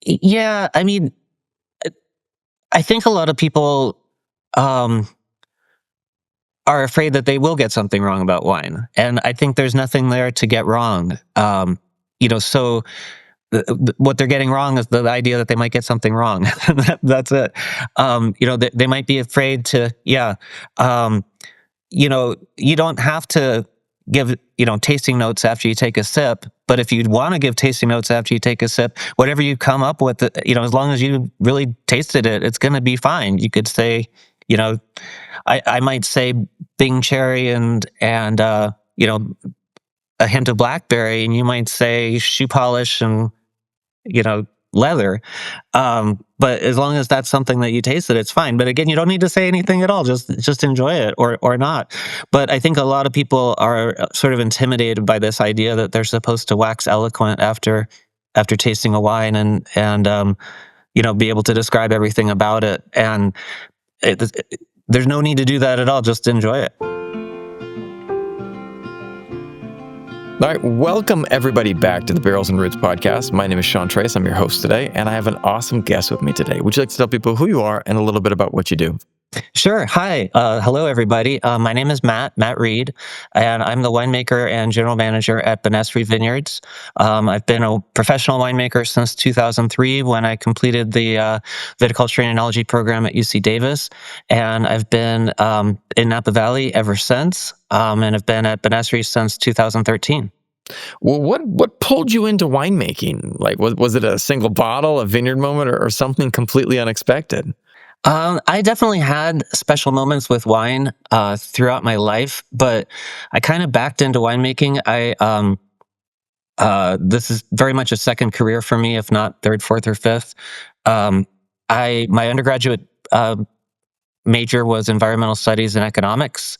Yeah, I mean, I think a lot of people um, are afraid that they will get something wrong about wine, and I think there's nothing there to get wrong. So what they're getting wrong is the idea that they might get something wrong. That's it. They might be afraid to, yeah. Um, you don't have to give, tasting notes after you take a sip, but if you want to give tasting notes after you take a sip, whatever you come up with, as long as you really tasted it, it's going to be fine. You could say, you know, I might say Bing cherry and a hint of blackberry, and you might say shoe polish and, leather. But as long as that's something that you tasted, it's fine. But again, you don't need to say anything at all. Just enjoy it or not. But I think a lot of people are sort of intimidated by this idea that they're supposed to wax eloquent after tasting a wine and be able to describe everything about it. And there's no need to do that at all. Just enjoy it. All right, welcome everybody back to the Barrels and Roots podcast. My name is Sean Trace. I'm your host today, and I have an awesome guest with me today. Would you like to tell people who you are and a little bit about what you do? Sure. Hi. Hello, everybody. My name is Matt Reid, and I'm the winemaker and general manager at Benessere Vineyards. I've been a professional winemaker since 2003 when I completed the viticulture and enology program at UC Davis, and I've been in Napa Valley ever since, and have been at Benessere since 2013. Well, what pulled you into winemaking? Like, was it a single bottle, a vineyard moment, or something completely unexpected? I definitely had special moments with wine throughout my life, but I kind of backed into winemaking. This is very much a second career for me, if not third, fourth, or fifth. My undergraduate major was environmental studies and economics,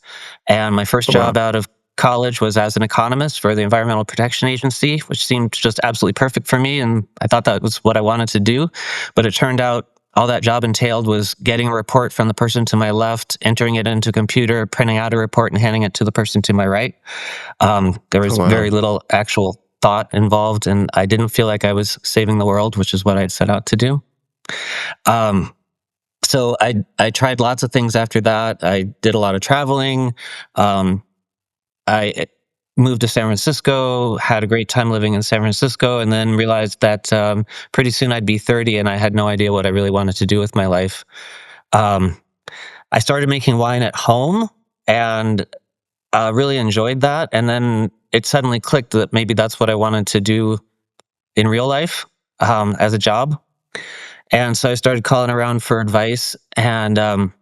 and my first Wow. job out of college was as an economist for the Environmental Protection Agency, which seemed just absolutely perfect for me, and I thought that was what I wanted to do. But it turned out all that job entailed was getting a report from the person to my left, entering it into a computer, printing out a report, and handing it to the person to my right. There was Wow. very little actual thought involved, and I didn't feel like I was saving the world, which is what I'd set out to do. So I tried lots of things after that. I did a lot of traveling. I moved to San Francisco, had a great time living in San Francisco, and then realized that pretty soon I'd be 30 and I had no idea what I really wanted to do with my life. Um, I started making wine at home and really enjoyed that. And then it suddenly clicked that maybe that's what I wanted to do in real life as a job. And so I started calling around for advice, and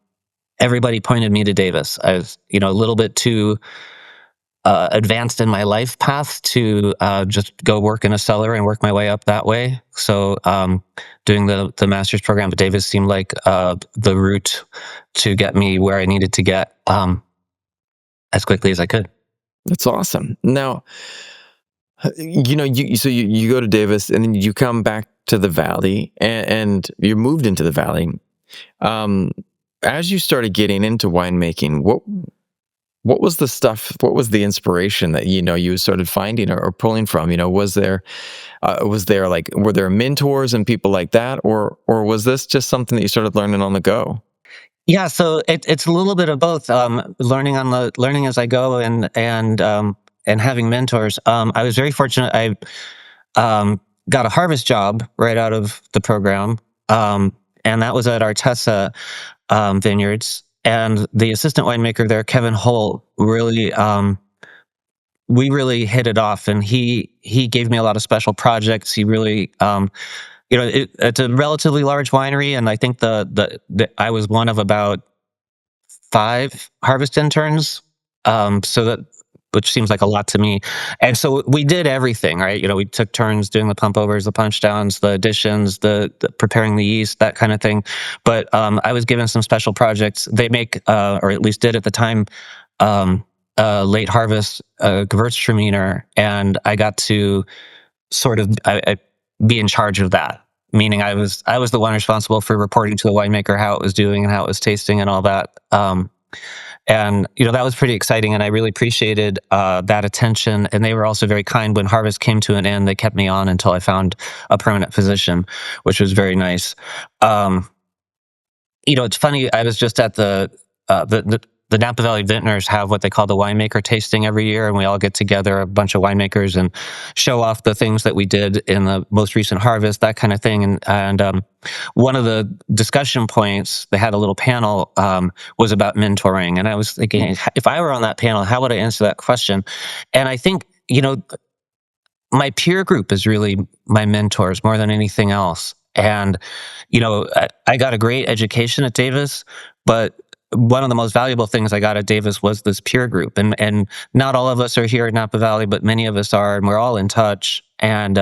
everybody pointed me to Davis. I was, a little bit too advanced in my life path to just go work in a cellar and work my way up that way. So doing the master's program at Davis seemed like the route to get me where I needed to get as quickly as I could. That's awesome. Now, you go to Davis and then you come back to the Valley and you moved into the Valley. As you started getting into winemaking, what was the stuff? What was the inspiration that you started finding or pulling from? Was there were there mentors and people like that, or was this just something that you started learning on the go? Yeah, so it's a little bit of both. Learning as I go and having mentors. I was very fortunate. I got a harvest job right out of the program, and that was at Artesa Vineyards. And the assistant winemaker there, Kevin Holt, really we really hit it off, and he gave me a lot of special projects. He really it's a relatively large winery, and I think the I was one of about 5 harvest interns. So that, which seems like a lot to me. And so we did everything, right? We took turns doing the pump overs, the punch downs, the additions, the preparing the yeast, that kind of thing. But I was given some special projects. They make, or at least did at the time, late harvest Gewürztraminer, and I got to sort of I be in charge of that. Meaning I was the one responsible for reporting to the winemaker how it was doing and how it was tasting and all that. And that was pretty exciting, and I really appreciated that attention. And they were also very kind when harvest came to an end. They kept me on until I found a permanent position, which was very nice. Um, it's funny. I was just at the Napa Valley Vintners have what they call the winemaker tasting every year, and we all get together, a bunch of winemakers, and show off the things that we did in the most recent harvest, that kind of thing. And one of the discussion points, they had a little panel, was about mentoring, and I was thinking, if I were on that panel, how would I answer that question? And I think my peer group is really my mentors more than anything else. And I got a great education at Davis, but one of the most valuable things I got at Davis was this peer group. And not all of us are here at Napa Valley, but many of us are, and we're all in touch. And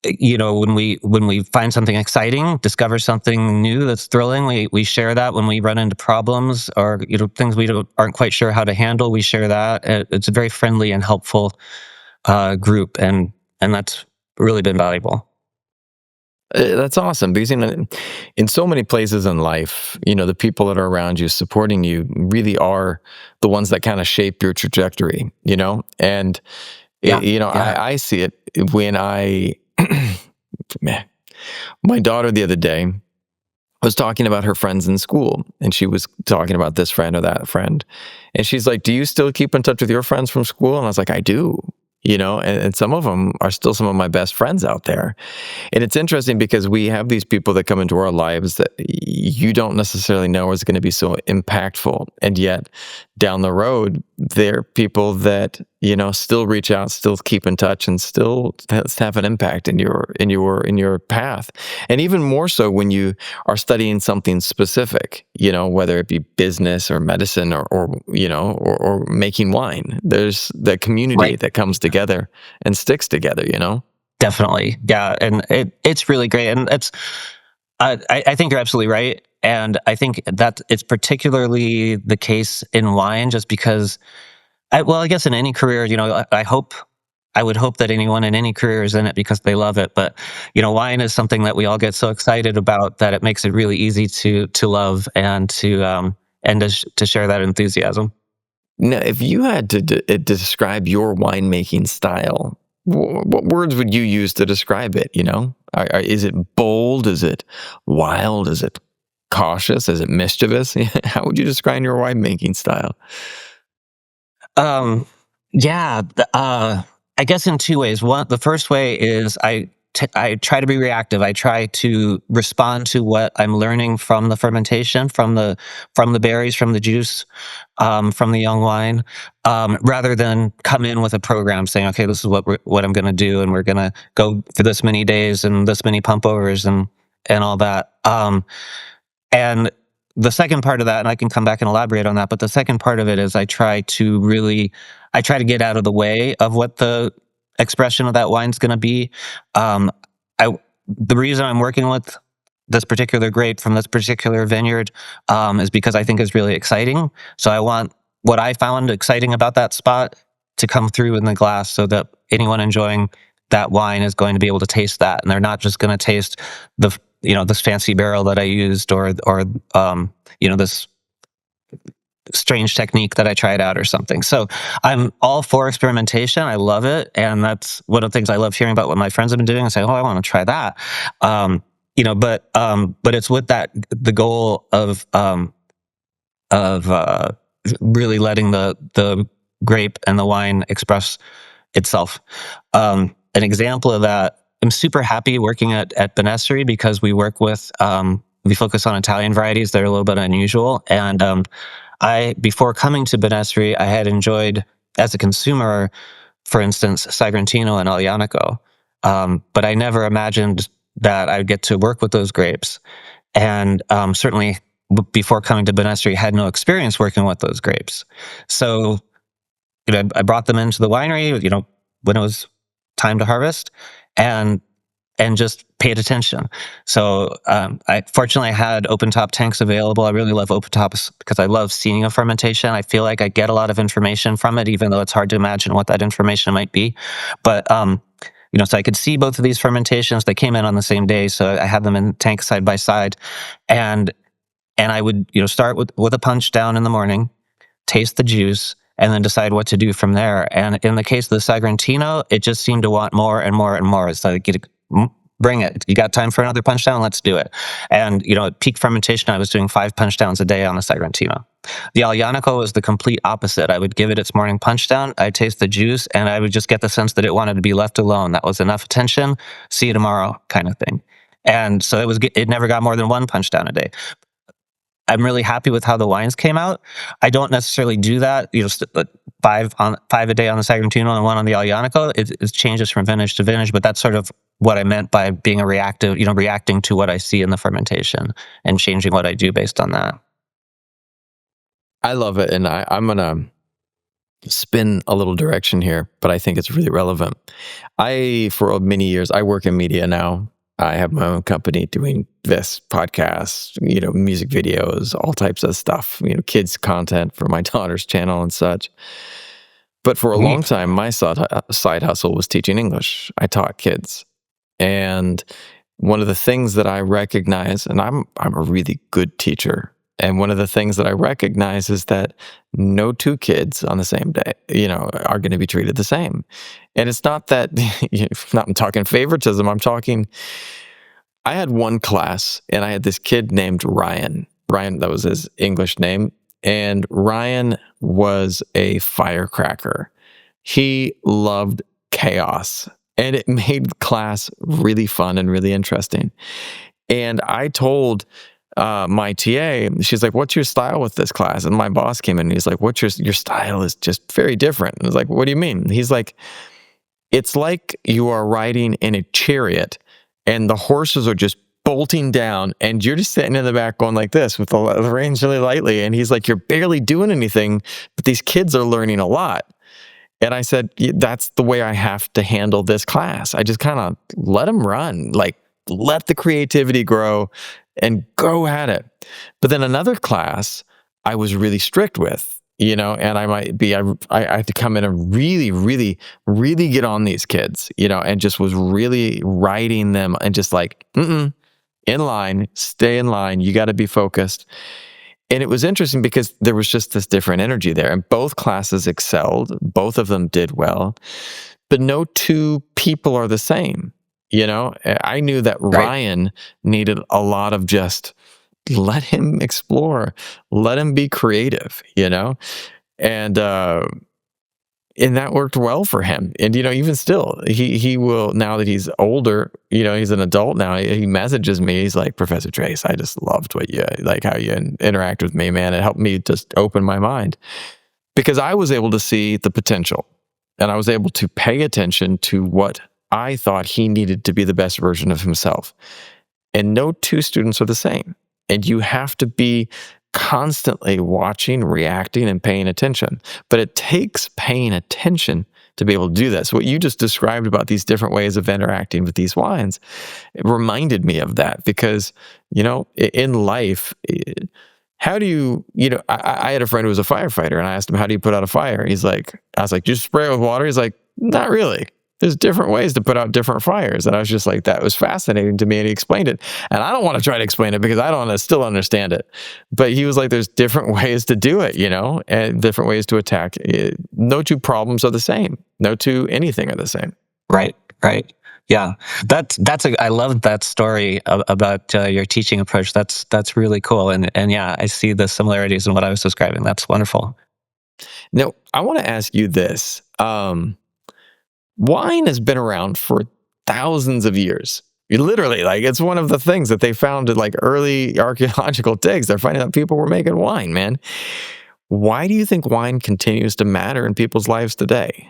when we find something exciting, discover something new that's thrilling, we share that. When we run into problems or things we aren't quite sure how to handle, we share that. It's a very friendly and helpful group, and that's really been valuable. That's awesome because in so many places in life, the people that are around you supporting you really are the ones that kind of shape your trajectory. And Yeah, yeah. I see it when I man, my daughter the other day was talking about her friends in school, and she was talking about this friend or that friend, and she's like, "Do you still keep in touch with your friends from school?" And I was like, "I do." And some of them are still some of my best friends out there. And it's interesting because we have these people that come into our lives that you don't necessarily know is going to be so impactful. And yet down the road, they're people that, still reach out, still keep in touch, and still have an impact in your path. And even more so when you are studying something specific, whether it be business or medicine or making wine. There's the community Right. that comes together and sticks together. Definitely. Yeah. And it's really great. And I think you're absolutely right. And I think that it's particularly the case in wine, just because I guess in any career, I would hope that anyone in any career is in it because they love it. But, wine is something that we all get so excited about that it makes it really easy to love and to share that enthusiasm. Now, if you had to describe your winemaking style, what words would you use to describe it? Is it bold? Is it wild? Is it cautious? Is it mischievous? How would you describe your winemaking style? Um, yeah, I guess in two ways. The first way is I try to be reactive. I try to respond to what I'm learning from the fermentation, from the berries, from the juice, from the young wine, rather than come in with a program saying, okay, this is what I'm going to do, and we're going to go for this many days and this many pump overs and all that. And the second part of that, and I can come back and elaborate on that, but the second part of it is I try to get out of the way of what the expression of that wine's going to be. Um, the reason I'm working with this particular grape from this particular vineyard is because I think it's really exciting. So I want what I found exciting about that spot to come through in the glass, so that anyone enjoying that wine is going to be able to taste that, and they're not just going to taste this fancy barrel that I used, or this strange technique that I tried out or something. So I'm all for experimentation. I love it, and that's one of the things I love hearing about what my friends have been doing. I say, "Oh, I want to try that." But it's with the goal of really letting the grape and the wine express itself. An example of that, I'm super happy working at Benessere because we focus on Italian varieties that are a little bit unusual. And before coming to Benessere, I had enjoyed, as a consumer, for instance, Sagrantino and Aglianico. But I never imagined that I'd get to work with those grapes. And certainly before coming to Benessere, had no experience working with those grapes. So I brought them into the winery, when it was time to harvest, and just paid attention. So I fortunately had open top tanks available. I really love open tops because I love seeing a fermentation. I feel like I get a lot of information from it, even though it's hard to imagine what that information might be. But so I could see both of these fermentations. They came in on the same day, so I had them in tanks side by side, and and I would, start with a punch down in the morning, taste the juice, and then decide what to do from there. And in the case of the Sagrantino, it just seemed to want more and more and more. It's like, bring it. You got time for another punch down? Let's do it. And, at peak fermentation, I was doing 5 punch downs a day on the Sagrantino. The Aglianico was the complete opposite. I would give it its morning punch down, I'd taste the juice, and I would just get the sense that it wanted to be left alone. That was enough attention. See you tomorrow kind of thing. And so it never got more than 1 punch down a day. I'm really happy with how the wines came out. I don't necessarily do that, 5 a day on the Sagrantino and 1 on the Aglianico. It changes from vintage to vintage, but that's sort of what I meant by being a reactive, reacting to what I see in the fermentation and changing what I do based on that. I love it, and I'm gonna spin a little direction here, but I think it's really relevant. For many years, I work in media now. I have my own company doing this podcasts, music videos, all types of stuff, kids content for my daughter's channel and such. But for a long Neat. time, my side hustle was teaching English. I taught kids. And one of the things that I recognize, and I'm a really good teacher, and one of the things that I recognize is that no 2 kids on the same day, are going to be treated the same. And it's not that, I'm talking favoritism. I had one class and I had this kid named Ryan. Ryan, that was his English name. And Ryan was a firecracker. He loved chaos, and it made class really fun and really interesting. And I told my TA, she's like, "What's your style with this class?" And my boss came in and he's like, "What's your style is just very different." And I was like, "What do you mean?" He's like, "It's like you are riding in a chariot and the horses are just bolting down and you're just sitting in the back going like this with the reins really lightly." And he's like, "You're barely doing anything, but these kids are learning a lot." And I said, "That's the way I have to handle this class. I just kind of let them run, like let the creativity grow and go at it." But then another class I was really strict with, and I had to come in and really, really, really get on these kids, and just was really riding them and just like, in line, stay in line. You got to be focused. And it was interesting because there was just this different energy there, and both classes excelled. Both of them did well, but no 2 people are the same. I knew that Right. Ryan needed a lot of just let him explore, let him be creative, and that worked well for him. And even still, he will, now that he's older, he's an adult now. He messages me. He's like, "Professor Trace, I just loved how you interact with me, man. It helped me just open my mind because I was able to see the potential, and I was able to pay attention to what I thought he needed to be the best version of himself." And no 2 students are the same. And you have to be constantly watching, reacting, and paying attention. But it takes paying attention to be able to do that. So what you just described about these different ways of interacting with these wines, it reminded me of that because, in life, how do I had a friend who was a firefighter, and I asked him, "How do you put out a fire?" I was like, "Just spray it with water." He's like, "Not really. There's different ways to put out different fires." And I was just like, that was fascinating to me. And he explained it. And I don't want to try to explain it because I don't still understand it. But he was like, there's different ways to do it, and different ways to attack. No 2 problems are the same. No 2 anything are the same. Right. Right. Yeah. I love that story about your teaching approach. That's really cool. And yeah, I see the similarities in what I was describing. That's wonderful. Now, I want to ask you this. Wine has been around for thousands of years. Literally, like it's one of the things that they found in like early archaeological digs. They're finding out people were making wine, man. Why do you think wine continues to matter in people's lives today?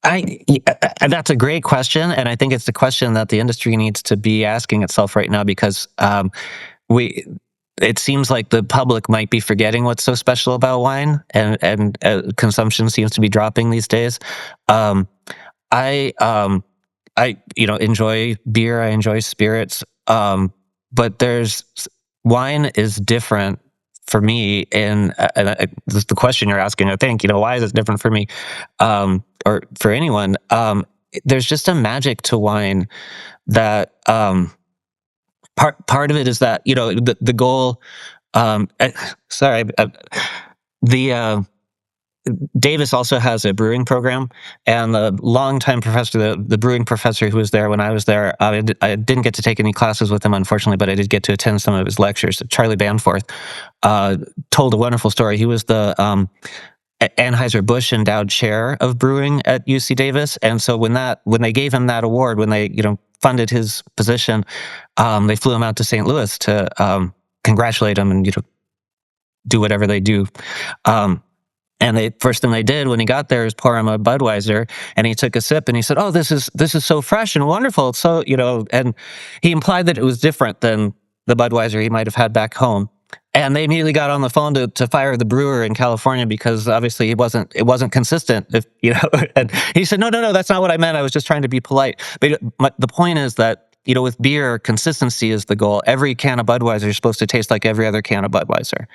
That's a great question, and I think it's the question that the industry needs to be asking itself right now because we. It seems like the public might be forgetting what's so special about wine, and consumption seems to be dropping these days. Um, I enjoy beer. I enjoy spirits. But wine is different for me. And this is the question you're asking. I think why is it different for me, or for anyone? There's just a magic to wine that part of it is that the goal Sorry, the Davis also has a brewing program, and the longtime professor, the brewing professor who was there when I was there, I didn't get to take any classes with him, unfortunately, but I did get to attend some of his lectures. Charlie Banforth uh, told a wonderful story. He was the Anheuser-Busch endowed chair of brewing at UC Davis, and so when they gave him that award, when they funded his position, they flew him out to St. Louis to congratulate him and do whatever they do. Um, and the first thing they did when he got there is pour him a Budweiser, and he took a sip and he said, "Oh, this is so fresh and wonderful. It's so," and he implied that it was different than the Budweiser he might have had back home. And they immediately got on the phone to fire the brewer in California because obviously it wasn't consistent. And he said, no, that's not what I meant. I was just trying to be polite. But the point is that with beer, consistency is the goal. Every can of Budweiser is supposed to taste like every other can of Budweiser.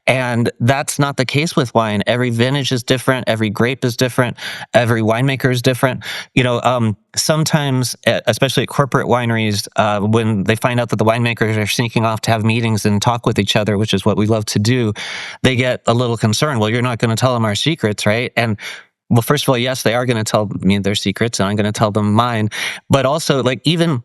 And that's not the case with wine. Every vintage is different. Every grape is different. Every winemaker is different. Sometimes, especially at corporate wineries, when they find out that the winemakers are sneaking off to have meetings and talk with each other, which is what we love to do, they get a little concerned. Well, you're not going to tell them our secrets, right? And well, first of all, yes, they are going to tell me their secrets, and I'm going to tell them mine. But also, even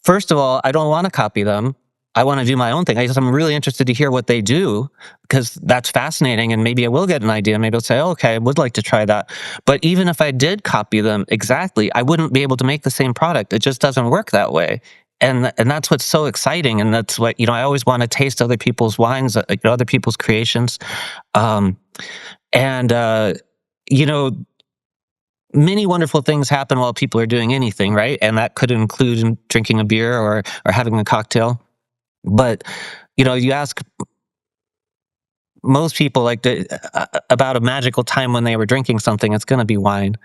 first of all, I don't want to copy them. I want to do my own thing. I'm really interested to hear what they do because that's fascinating, and maybe I will get an idea. Maybe I'll say, "Oh, okay, I would like to try that." But even if I did copy them exactly, I wouldn't be able to make the same product. It just doesn't work that way. And that's what's so exciting, and that's what I always want to taste other people's wines, other people's creations, um, and you know many wonderful things happen while people are doing anything, right? And that could include drinking a beer or having a cocktail. But you ask most people about a magical time when they were drinking something, it's going to be wine.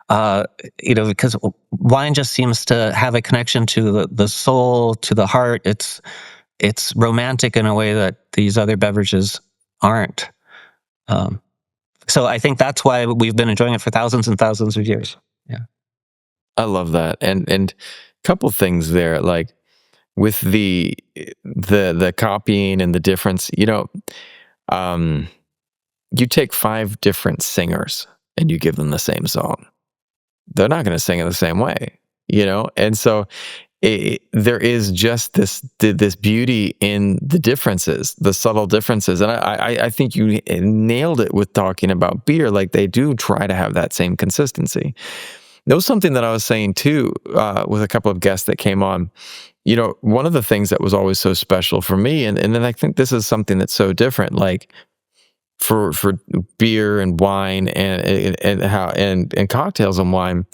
Uh, because wine just seems to have a connection to the soul, to the heart. It's romantic in a way that these other beverages aren't. Um, so I think that's why we've been enjoying it for thousands and thousands of years. Yeah. I love that. And couple things there, like with the copying and the difference, um, you take 5 different singers and you give them the same song. They're not going to sing it the same way, And so there is just this beauty in the differences, the subtle differences. And I think you nailed it with talking about beer. Like, they do try to have that same consistency. That was something that I was saying too, with a couple of guests that came on. One of the things that was always so special for me, and then I think this is something that's so different, like for beer and wine and cocktails and wine.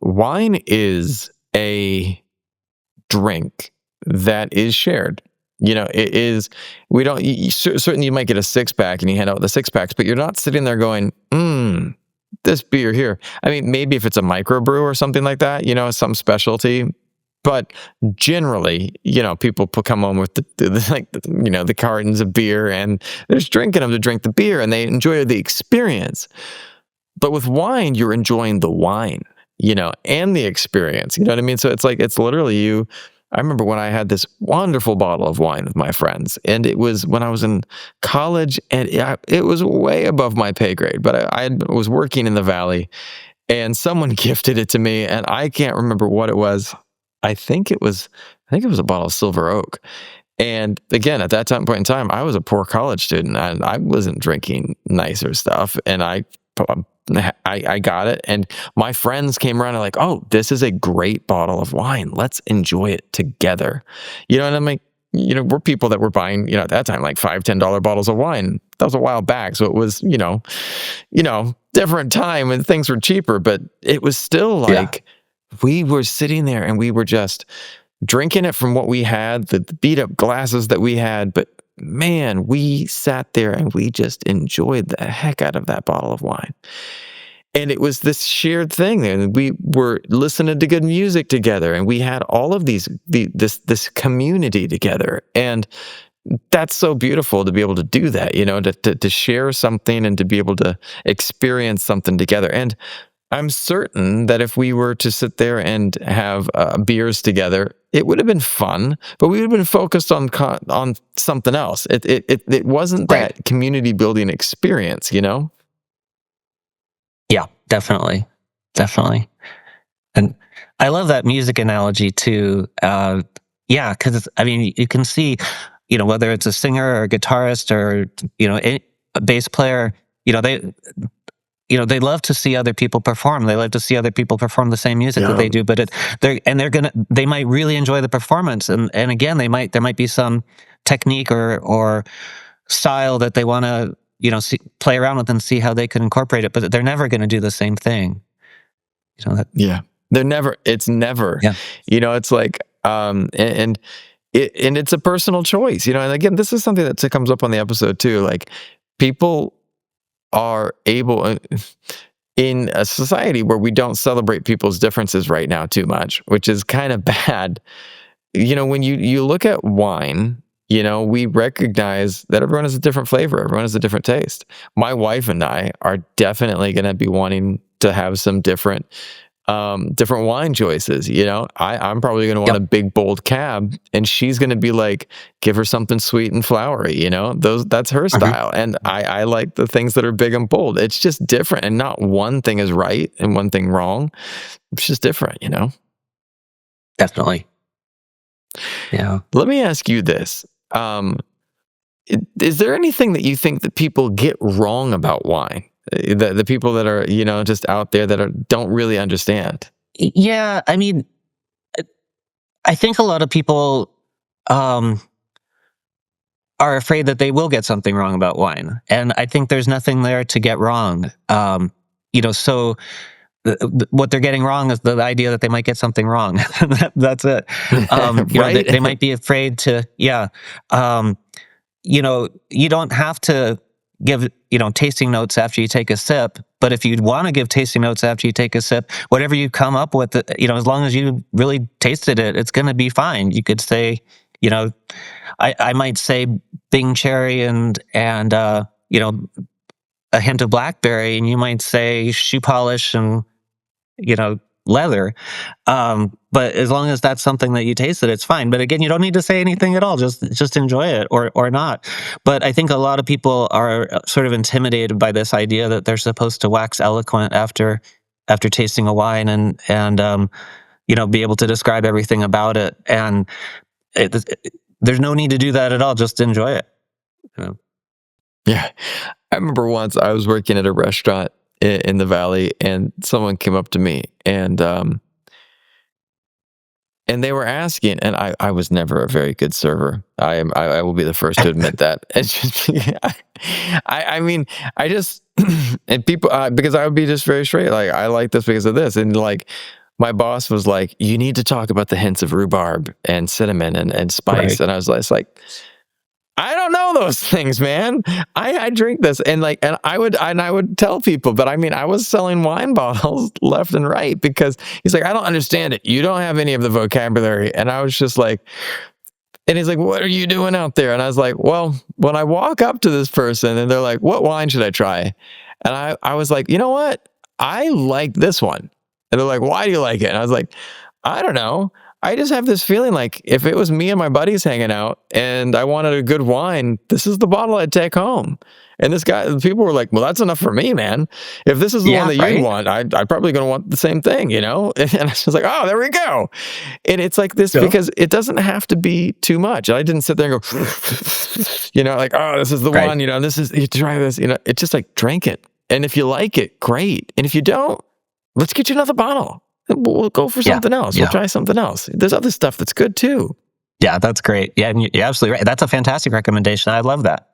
Wine is a drink that is shared. It is. We don't. Certainly, you might get a 6-pack and you hand out the 6-packs, but you're not sitting there going, this beer here. I mean, maybe if it's a microbrew or something like that, some specialty. But generally, people come home with the cartons of beer, and they're just drinking them to drink the beer, and they enjoy the experience. But with wine, you're enjoying the wine, and the experience. You know what I mean? So it's literally you. I remember when I had this wonderful bottle of wine with my friends, and it was when I was in college, and it was way above my pay grade, but I was working in the Valley, and someone gifted it to me, and I can't remember what it was. I think it was a bottle of Silver Oak. And again, at that point in time, I was a poor college student, and I wasn't drinking nicer stuff, and I got it, and my friends came around and like, "Oh, this is a great bottle of wine. Let's enjoy it together." And I'm like, we're people that were buying, at that time, like $5-10 bottles of wine. That was a while back, so it was, different time and things were cheaper, but it was still like we were sitting there and we were just drinking it from what we had, the beat up glasses that we had, but man, we sat there and we just enjoyed the heck out of that bottle of wine. And it was this shared thing, and we were listening to good music together, and we had all of this community together. And that's so beautiful to be able to do that, to share something and to be able to experience something together. And I'm certain that if we were to sit there and have beers together, it would have been fun, but we would have been focused on something else. It wasn't Right. that community building experience, you know? Yeah, definitely. Definitely. And I love that music analogy too. Yeah, because I mean, you can see, whether it's a singer or a guitarist or a bass player, you know, they they love to see other people perform. They love to see other people perform the same music that Yeah. they do. But they might really enjoy the performance, and again, there might be some technique or style that they want to play around with and see how they can incorporate it. But they're never going to do the same thing. That. Yeah. It's never, Yeah. it's like, and it's a personal choice, and again, this is something that comes up on the episode too. Like, people are able, in a society where we don't celebrate people's differences right now too much, which is kind of bad. When you look at wine, we recognize that everyone has a different flavor, everyone has a different taste. My wife and I are definitely going to be wanting to have some different wine choices. I'm probably going to want Yep. a big bold cab, and she's going to be like, give her something sweet and flowery. That's her style, and I like the things that are big and bold. It's just different, and not one thing is right and one thing wrong. It's just different. Definitely. Yeah. Let me ask you this. Is there anything that you think that people get wrong about wine? The people that are, just out there that don't really understand. Yeah. I mean, I think a lot of people are afraid that they will get something wrong about wine, and I think there's nothing there to get wrong. So what they're getting wrong is the idea that they might get something wrong. That's it. Right? They might be afraid to, yeah. You don't have to give, tasting notes after you take a sip, but if you want to give tasting notes after you take a sip, whatever you come up with, as long as you really tasted it, it's going to be fine. You could say, you know, I might say Bing cherry and a hint of blackberry, and you might say shoe polish and leather. But as long as that's something that you tasted, it's fine. But again, you don't need to say anything at all. Just enjoy it or not. But I think a lot of people are sort of intimidated by this idea that they're supposed to wax eloquent after tasting a wine and be able to describe everything about it. And there's no need to do that at all. Just enjoy it. Yeah. I remember once I was working at a restaurant in the Valley, and someone came up to me, and they were asking, and I was never a very good server. I will be the first to admit that. It's just, I mean, I just, and people, because I would be just very straight, like, I like this because of this. And like, my boss was like, you need to talk about the hints of rhubarb and cinnamon and spice. Right. And I was like, I don't know those things, man. I drink this, and I would tell people, but I mean, I was selling wine bottles left and right because he's like, I don't understand it. You don't have any of the vocabulary. And I was just like, and he's like, what are you doing out there? And I was like, well, when I walk up to this person and they're like, what wine should I try? And I was like, you know what? I like this one. And they're like, why do you like it? And I was like, I don't know. I just have this feeling like if it was me and my buddies hanging out and I wanted a good wine, this is the bottle I'd take home. And people were like, well, that's enough for me, man. If this is the one Yeah. that you'd Right. want, I'm probably going to want the same thing, And I was like, oh, there we go. And it's like this So. because it doesn't have to be too much. I didn't sit there and go, like, oh, this is the Right. one, you try this, it's just like, drink it. And if you like it, great. And if you don't, let's get you another bottle. We'll go for something else. Yeah. We'll try something else. There's other stuff that's good too. Yeah, that's great. Yeah, and you're absolutely right. That's a fantastic recommendation. I love that.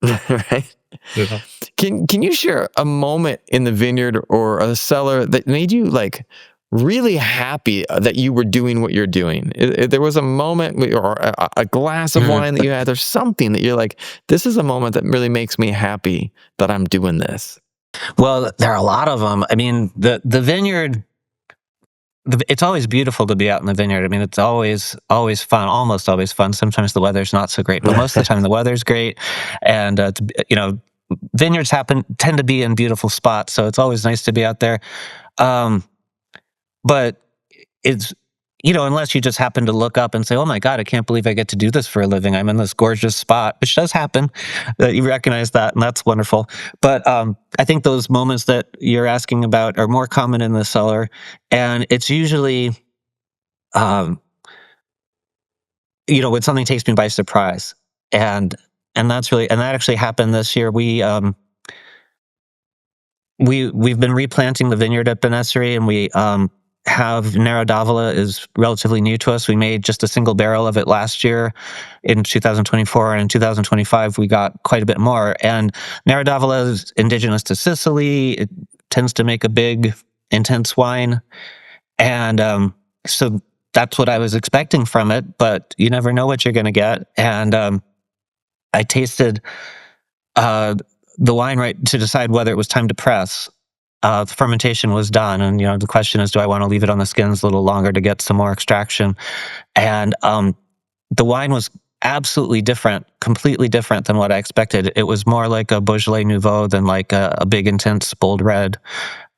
Right? Yeah. Can you share a moment in the vineyard or a cellar that made you like really happy that you were doing what you're doing? There was a moment or a glass of wine that you had, or something that you're like, this is a moment that really makes me happy that I'm doing this. Well, there are a lot of them. I mean, the vineyard. It's always beautiful to be out in the vineyard. I mean, it's always fun, almost always fun. Sometimes the weather's not so great, but most of the time the weather's great. And vineyards tend to be in beautiful spots, so it's always nice to be out there. But it's unless you just happen to look up and say, "Oh my god, I can't believe I get to do this for a living. I'm in this gorgeous spot," which does happen, that you recognize that, and that's wonderful. But, I think those moments that you're asking about are more common in the cellar, and it's usually, um, when something takes me by surprise, and and that actually happened this year. We've been replanting the vineyard at Benessere, and we have Nero d'Avola is relatively new to us. We made just a single barrel of it last year in 2024, and in 2025 we got quite a bit more. And Nero d'Avola is indigenous to Sicily. It tends to make a big, intense wine, and so that's what I was expecting from it. But you never know what you're going to get. And I tasted uh, the wine right to decide whether it was time to press. The fermentation was done, and the question is, do I want to leave it on the skins a little longer to get some more extraction? And the wine was absolutely different, completely different than what I expected. It was more like a Beaujolais Nouveau than like a big, intense, bold red,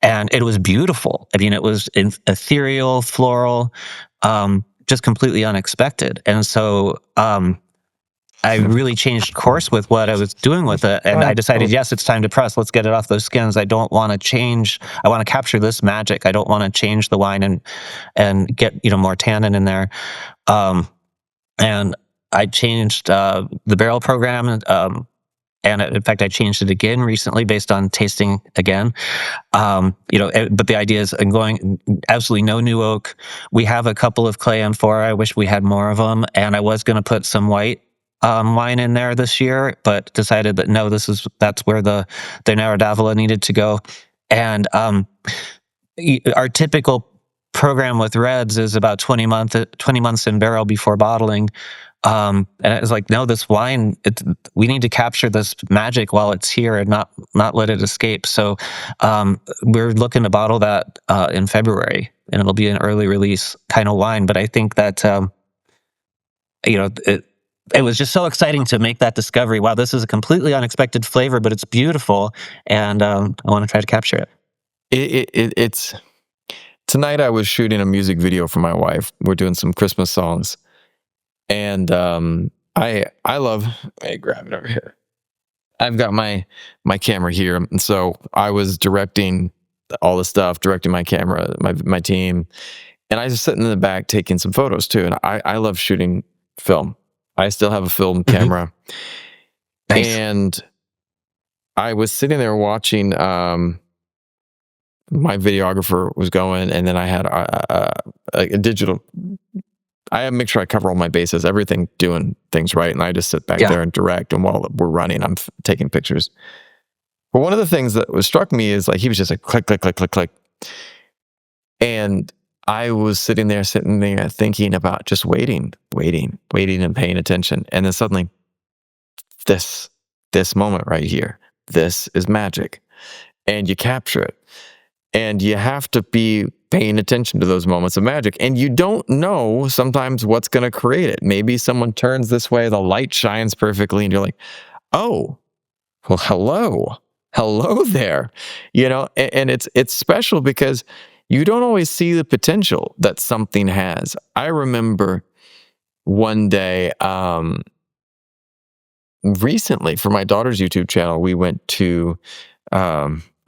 and it was beautiful. I mean, it was ethereal, floral, just completely unexpected. And so I really changed course with what I was doing with it, and I decided, yes, it's time to press. Let's get it off those skins. I don't want to change. I want to capture this magic. I don't want to change the wine and get more tannin in there. Um, and I changed the barrel program, and in fact, I changed it again recently based on tasting again. But the idea is I'm going absolutely no new oak. We have a couple of clay amphora. I wish we had more of them, and I was going to put some white wine in there this year, but decided that no, that's where the Nero d'Avola needed to go. And our typical program with reds is about 20 months in barrel before bottling. And it was like, no, this wine, we need to capture this magic while it's here and not let it escape. So we're looking to bottle that in February, and it'll be an early release kind of wine. But I think that it was just so exciting to make that discovery. Wow, this is a completely unexpected flavor, but it's beautiful, and I want to try to capture it. It's tonight. I was shooting a music video for my wife. We're doing some Christmas songs, and I love. Hey, grab it over here. I've got my camera here, and so I was directing all the stuff, directing my camera, my team, and I was sitting in the back taking some photos too. And I love shooting film. I still have a film Mhm. camera, Nice. and I was sitting there watching. My videographer was going, and then I had a digital. I make sure I cover all my bases, everything, doing things right, and I just sit back Yeah. there and direct. And while we're running, I'm taking pictures. But one of the things that was struck me is like he was just like click, click, click, click, click, and I was sitting there thinking about just waiting, and paying attention, and then suddenly this moment right here, this is magic, and you capture it. And you have to be paying attention to those moments of magic. And you don't know sometimes what's going to create it. Maybe someone turns this way, the light shines perfectly, and you're like, oh, well, hello. Hello there. And it's special because you don't always see the potential that something has. I remember one day, recently for my daughter's YouTube channel, we went to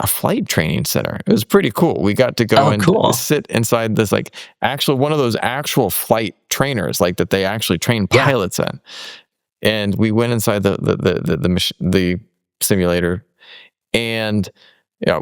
a flight training center. It was pretty cool. We got to go Oh, and cool. sit inside this one of those actual flight trainers, like that they actually train Yeah. pilots in. And we went inside the simulator, and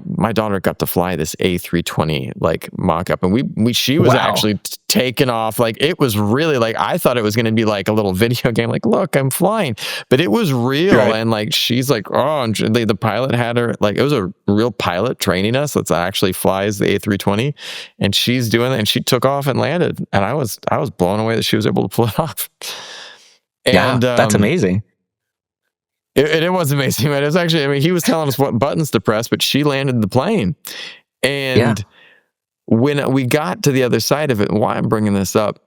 my daughter got to fly this A320 like mock-up, and she was Wow. actually taken off. Like it was really like I thought it was going to be like a little video game. Like, look, I'm flying, but it was real. Right. And like she's like, oh, and the pilot had her like it was a real pilot training us that actually flies the A320, and she's doing it, and she took off and landed, and I was blown away that she was able to pull it off. Yeah, And that's amazing. it was amazing, man. It was actually, I mean, he was telling us what buttons to press, but she landed the plane. Yeah. And when we got to the other side of it, and why I'm bringing this up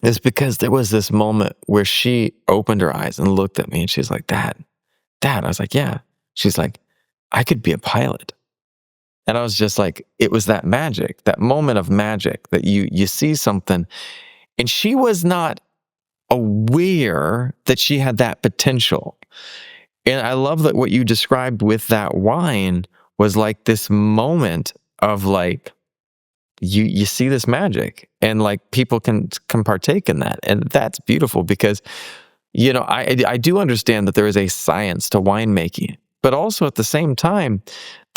is because there was this moment where she opened her eyes and looked at me, and she's like, Dad. I was like, yeah. She's like, I could be a pilot. And I was just like, it was that magic, that moment of magic that you see something. And she was not aware that she had that potential. And I love that what you described with that wine was like this moment of like, you see this magic and like people can partake in that. And that's beautiful because, I do understand that there is a science to winemaking, but also at the same time,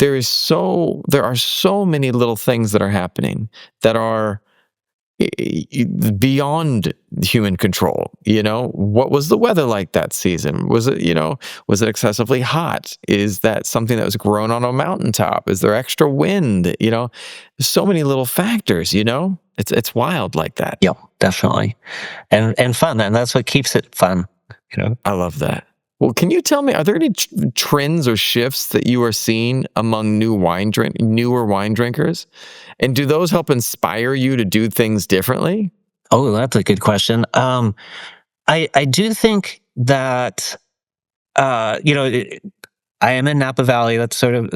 there are so many little things that are happening that are beyond human control. What was the weather like that season? Was it excessively hot? Is that something that was grown on a mountaintop? Is there extra wind? There's so many little factors. It's wild like that. Yeah, definitely, and fun, and that's what keeps it fun. I love that. Well, can you tell me, are there any trends or shifts that you are seeing among newer wine drinkers? And do those help inspire you to do things differently? Oh, that's a good question. I do think that I am in Napa Valley. That's sort of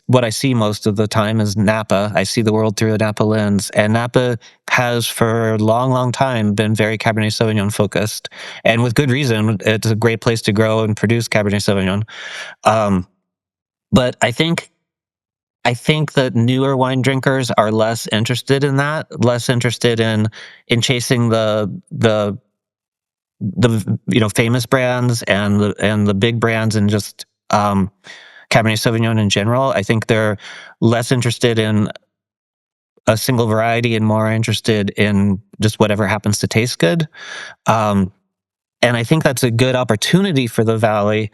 what I see most of the time is Napa. I see the world through a Napa lens, and Napa has for a long, long time been very Cabernet Sauvignon focused, and with good reason. It's a great place to grow and produce Cabernet Sauvignon. Um, but I think that newer wine drinkers are less interested in that, less interested in chasing the famous brands and the big brands and just Cabernet Sauvignon in general. I think they're less interested in a single variety and more interested in just whatever happens to taste good. Um, and I think that's a good opportunity for the valley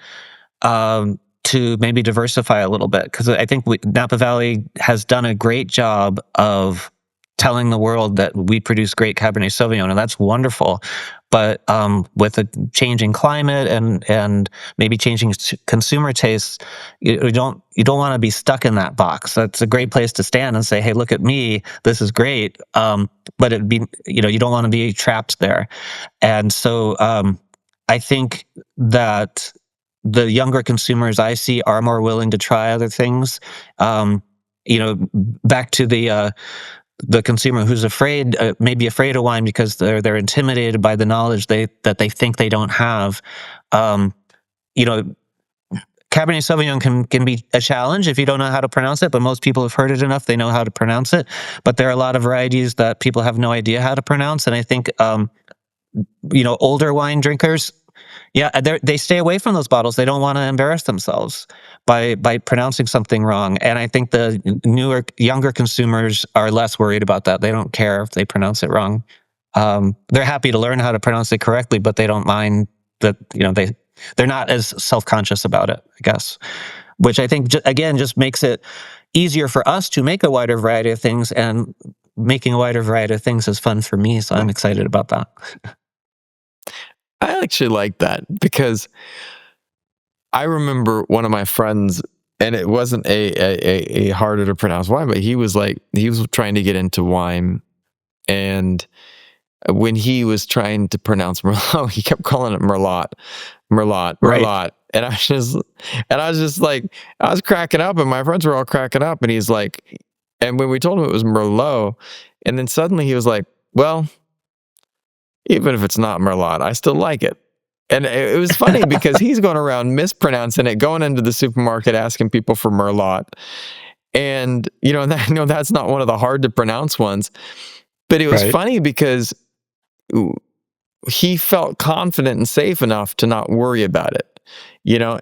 to maybe diversify a little bit because I think Napa Valley has done a great job of telling the world that we produce great Cabernet Sauvignon, and that's wonderful. But with a changing climate and maybe changing consumer tastes, you don't want to be stuck in that box. That's a great place to stand and say, "Hey, look at me. This is great." But you don't want to be trapped there. And so I think that the younger consumers I see are more willing to try other things. Um, Back to the consumer who's afraid, maybe afraid of wine because they're intimidated by the knowledge that they think they don't have. Um, you know, Cabernet Sauvignon can be a challenge if you don't know how to pronounce it, but most people have heard it enough; they know how to pronounce it. But there are a lot of varieties that people have no idea how to pronounce, and I think older wine drinkers, yeah, they stay away from those bottles. They don't want to embarrass themselves by pronouncing something wrong. And I think the younger consumers are less worried about that. They don't care if they pronounce it wrong. They're happy to learn how to pronounce it correctly, but they don't mind that. They're not as self-conscious about it, I guess. Which I think again just makes it easier for us to make a wider variety of things, and making a wider variety of things is fun for me. So I'm excited about that. I actually like that because I remember one of my friends, and it wasn't a harder to pronounce wine, but he was trying to get into wine, and when he was trying to pronounce Merlot, he kept calling it Merlot, Merlot, Right. Merlot, and I was just like, I was cracking up, and my friends were all cracking up, and he's like, and when we told him it was Merlot, and then suddenly he was like, well, even if it's not Merlot, I still like it. And it was funny because he's going around mispronouncing it, going into the supermarket asking people for Merlot. And, that's not one of the hard to pronounce ones. But it was Right. funny because he felt confident and safe enough to not worry about it.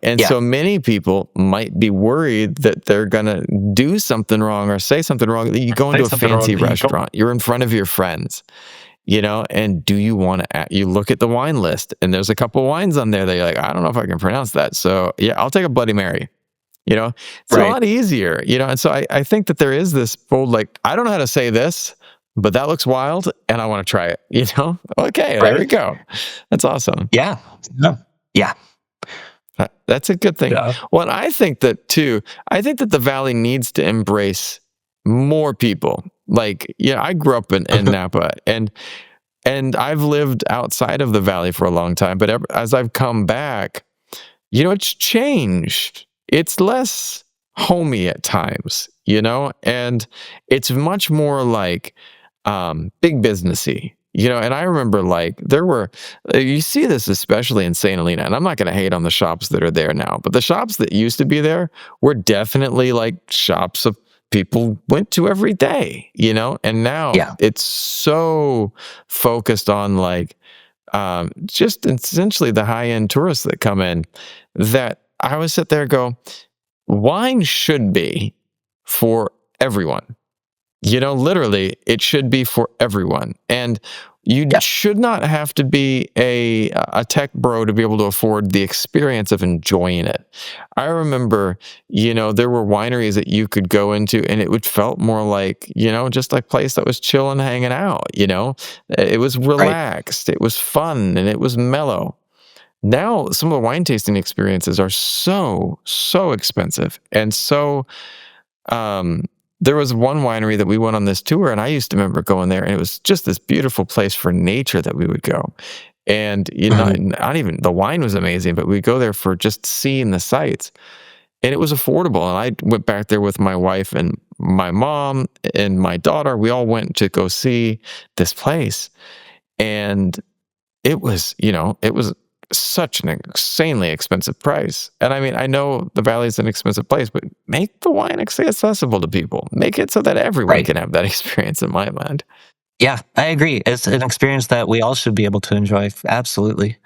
And Yeah. so many people might be worried that they're going to do something wrong or say something wrong. You go into a fancy restaurant, you're in front of your friends. And do you want to, you look at the wine list and there's a couple wines on there that you're like, I don't know if I can pronounce that. So yeah, I'll take a Bloody Mary. It's a Right. lot easier, and so I think that there is this bold, like, I don't know how to say this, but that looks wild and I want to try it, Okay, there we Right. go. That's awesome. Yeah. Yeah. Yeah. That's a good thing. Yeah. Well, and I think that the Valley needs to embrace more people. Like, I grew up in Napa, and I've lived outside of the Valley for a long time, but as I've come back, it's changed. It's less homey at times, you know, and it's much more like big businessy, you know. And I remember like there were you see this especially in St. Helena, and I'm not going to hate on the shops that are there now, but the shops that used to be there were definitely like shops of people went to every day, you know. And now Yeah. it's so focused on like just essentially the high end tourists that come in that I would sit there and go, wine should be for everyone. You know, literally, it should be for everyone. And you Yeah. should not have to be a tech bro to be able to afford the experience of enjoying it. I remember, you know, there were wineries that you could go into and it would felt more like, you know, just a place that was chilling, hanging out, you know. It was Right. relaxed, it was fun, and it was mellow. Now, some of the wine tasting experiences are so expensive and so um, there was one winery that we went on this tour, and I used to remember going there, and it was just this beautiful place for nature that we would go. And you know, Mhm. not even the wine was amazing, but we'd go there for just seeing the sights, and it was affordable. And I went back there with my wife and my mom and my daughter. We all went to go see this place, and it was, you know, it was such an insanely expensive price. And I mean, I know the valley's an expensive place, but make the wine accessible to people. Make it so that everyone Right. can have that experience in my mind. Yeah, I agree. It's an experience that we all should be able to enjoy. Absolutely.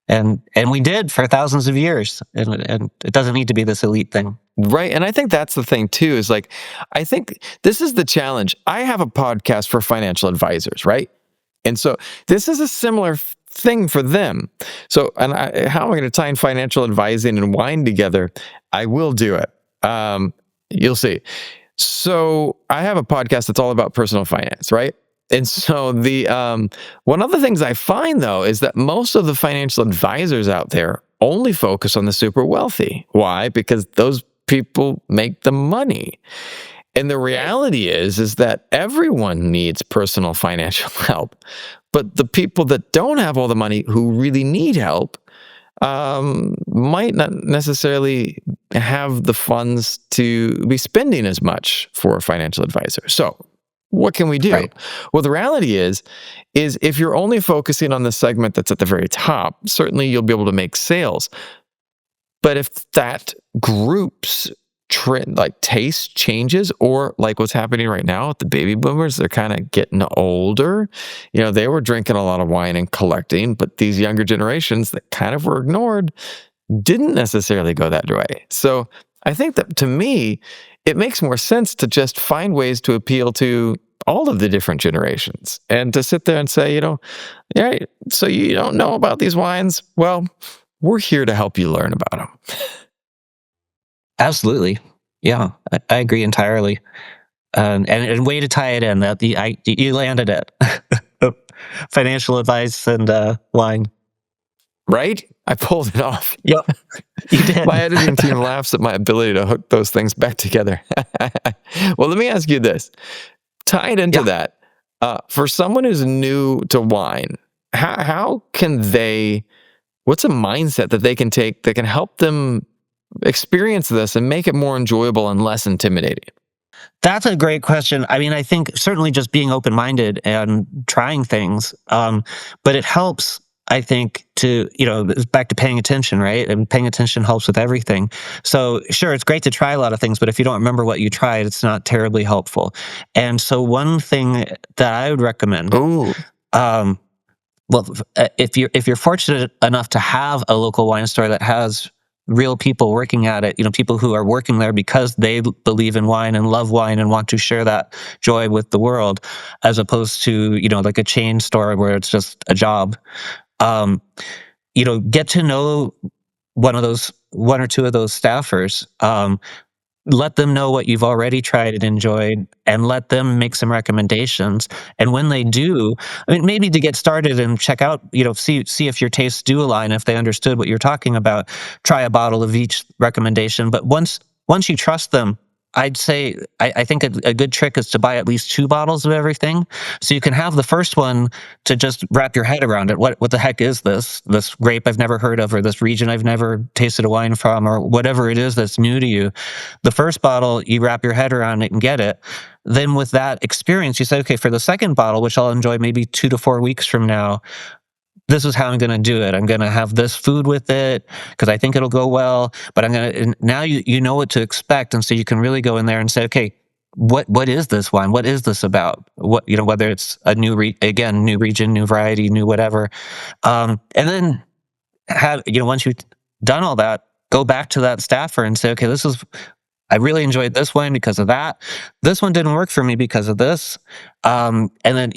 And we did for thousands of years. And it doesn't need to be this elite thing. Right. And I think that's the thing too, is like, I think this is the challenge. I have a podcast for financial advisors, right? And so this is a similar thing for them. So, and how am I going to tie in financial advising and wine together? I will do it. You'll see. So I have a podcast that's all about personal finance, right? And so the one of the things I find though is that most of the financial advisors out there only focus on the super wealthy. Why? Because those people make the money. And the reality is that everyone needs personal financial help. But the people that don't have all the money who really need help might not necessarily have the funds to be spending as much for a financial advisor. So, what can we do? Right. Well, the reality is if you're only focusing on the segment that's at the very top, certainly you'll be able to make sales. But if that group's trend, like taste changes, or like what's happening right now with the baby boomers, they're kind of getting older. You know, they were drinking a lot of wine and collecting, but these younger generations that kind of were ignored didn't necessarily go that way. So I think that to me, it makes more sense to just find ways to appeal to all of the different generations and to sit there and say, you know, yeah, so you don't know about these wines? Well, we're here to help you learn about them. Absolutely. Yeah, I agree entirely. And way to tie it in that you landed it. Financial advice and wine. Right? I pulled it off. Yep, you did. My editing team laughs at my ability to hook those things back together. Well, let me ask you this. Tied into Yeah. that, for someone who's new to wine, how can they, what's a mindset that they can take that can help them experience this and make it more enjoyable and less intimidating? That's a great question. I mean, I think certainly just being open-minded and trying things, but it helps, I think, to, it's back to paying attention, right? And paying attention helps with everything. So, sure, it's great to try a lot of things, but if you don't remember what you tried, it's not terribly helpful. And so one thing that I would recommend, Oh, um, well, if you're fortunate enough to have a local wine store that has real people working at it, people who are working there because they believe in wine and love wine and want to share that joy with the world, as opposed to, like a chain store where it's just a job. Um, get to know one or two of those staffers. Let them know what you've already tried and enjoyed, and let them make some recommendations. And when they do, I mean, maybe to get started and check out, see if your tastes do align, if they understood what you're talking about, try a bottle of each recommendation. But once you trust them, I'd say I think a good trick is to buy at least 2 bottles of everything, so you can have the first one to just wrap your head around it. What the heck is this? This grape I've never heard of, or this region I've never tasted a wine from, or whatever it is that's new to you. The first bottle, you wrap your head around it and get it. Then with that experience, you say, "Okay, for the second bottle, which I'll enjoy maybe 2 to 4 weeks from now, this is how I'm gonna do it. I'm gonna have this food with it because I think it'll go well, but I'm gonna," and now you know what to expect, and so you can really go in there and say, "Okay, what is this wine? What is this about?" What, whether it's a again, new region, new variety, new whatever, and then have, once you've done all that, go back to that staffer and say, "Okay, I really enjoyed this one because of that. This one didn't work for me because of this." And then,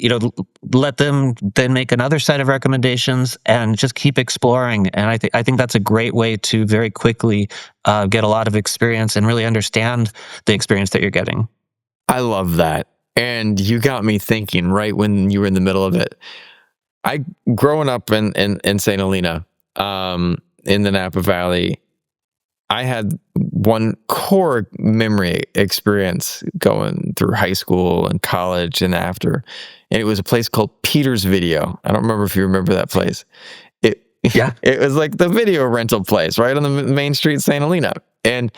let them then make another set of recommendations and just keep exploring. And I think that's a great way to very quickly get a lot of experience and really understand the experience that you're getting. I love that. And you got me thinking right when you were in the middle of it. I growing up in St. Helena, in the Napa Valley, I had one core memory experience going through high school and college and after, and it was a place called Peter's Video. I don't remember if you remember that place. It Yeah. it was like the video rental place right on the main street, St. Helena. And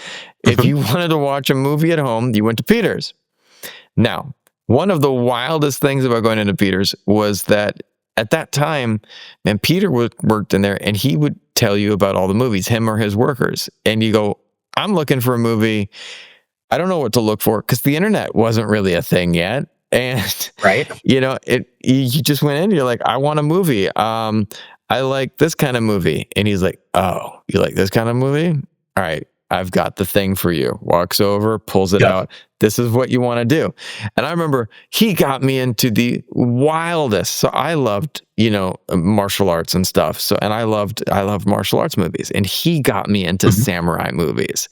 if Mhm. you wanted to watch a movie at home, you went to Peter's. Now, one of the wildest things about going into Peter's was that at that time, man, Peter worked in there and he would tell you about all the movies, him or his workers. And you go, I'm looking for a movie. I don't know what to look for because the internet wasn't really a thing yet. And, Right. you just went in, you're like, I want a movie. I like this kind of movie. And he's like, oh, you like this kind of movie? All right, I've got the thing for you. Walks over, pulls it Yep. out. This is what you want to do. And I remember he got me into the wildest. So I loved, martial arts and stuff. So, and I loved martial arts movies. And he got me into Mhm. samurai movies.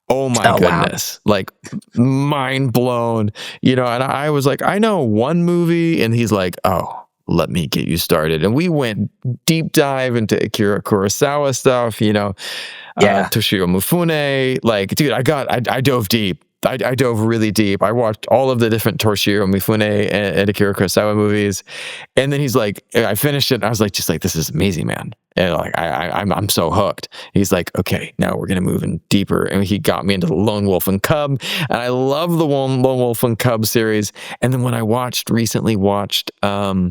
Oh my Oh, wow. goodness. Like mind blown, and I was like, I know one movie. And he's like, oh, let me get you started. And we went deep dive into Akira Kurosawa stuff, Yeah. Toshio Mifune. Like, dude, I dove deep. I dove really deep. I watched all of the different Toshio Mifune and Akira Kurosawa movies. And then he's like, I finished it. And I was like, just like, this is amazing, man. And like, I'm so hooked. He's like, okay, now we're gonna move in deeper. And he got me into the Lone Wolf and Cub, and I love the Lone Wolf and Cub series. And then when I recently watched the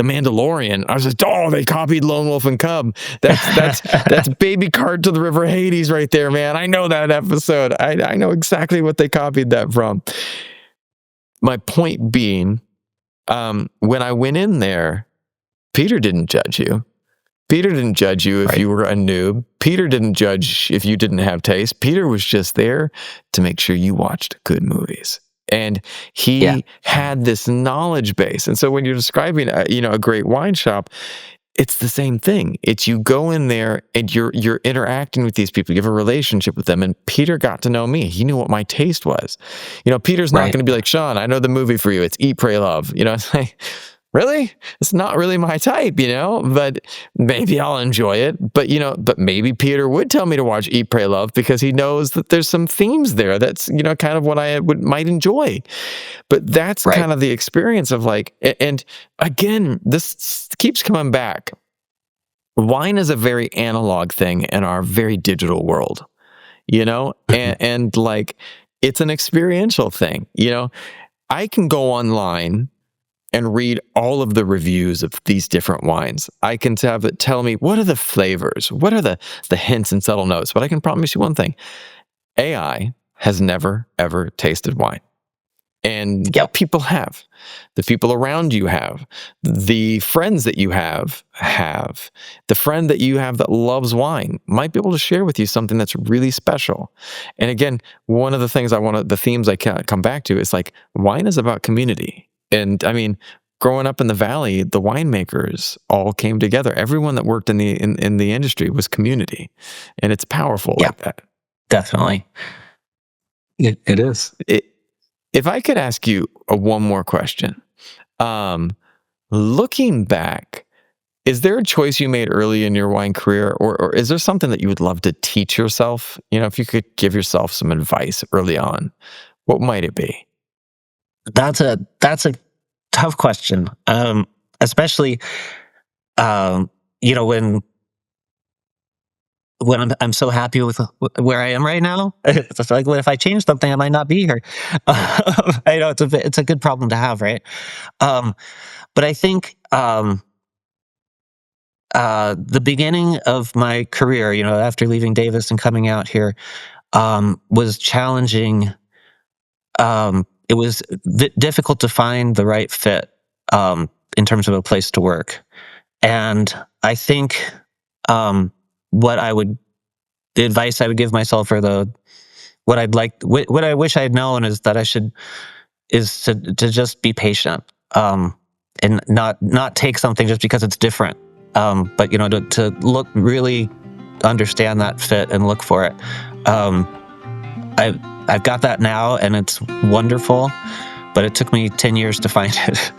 Mandalorian, I was like, oh, they copied Lone Wolf and Cub. That's baby cart to the River Hades right there, man. I know that episode. I know exactly what they copied that from. My point being, when I went in there, Peter didn't judge you. Peter didn't judge you if Right. you were a noob. Peter didn't judge if you didn't have taste. Peter was just there to make sure you watched good movies. And Yeah. he had this knowledge base. And so when you're describing a great wine shop, it's the same thing. It's you go in there and you're interacting with these people. You have a relationship with them. And Peter got to know me. He knew what my taste was. Peter's not Right. going to be like, Sean, I know the movie for you. It's Eat, Pray, Love. It's like, really? It's not really my type, but maybe I'll enjoy it. But maybe Peter would tell me to watch Eat, Pray, Love because he knows that there's some themes there that's, kind of what I might enjoy. But that's Right. kind of the experience of like, and again, this keeps coming back. Wine is a very analog thing in our very digital world, Mhm. and like it's an experiential thing. I can go online and read all of the reviews of these different wines. I can have it tell me what are the flavors, what are the hints and subtle notes. But I can promise you one thing: AI has never ever tasted wine. And Yep. people have. The people around you have. The friends that you have. The friend that you have that loves wine might be able to share with you something that's really special. And again, one of the things the themes I can come back to is like wine is about community. And I mean, growing up in the valley, the winemakers all came together. Everyone that worked in the industry was community. And it's powerful Yeah. like that. Definitely. It is. If I could ask you one more question, looking back, Is there a choice you made early in your wine career, or is there something that you would love to teach yourself? You know, if you could give yourself some advice early on, what might it be? That's a tough question. Especially um, you know, when I'm so happy with where I am right now. It's like, what if I change something? I might not be here. I know it's a good problem to have, right? Um, but I think the beginning of my career, you know, after leaving Davis and coming out here, was challenging. It was difficult to find the right fit in terms of a place to work, and I think um, what I would the advice I would give myself, or the what I'd like, what I wish I had known, is that I should is to just be patient, and not take something just because it's different, but you know, to look, really understand that fit and look for it. Um, I've got that now, and it's wonderful, but it took me 10 years to find it.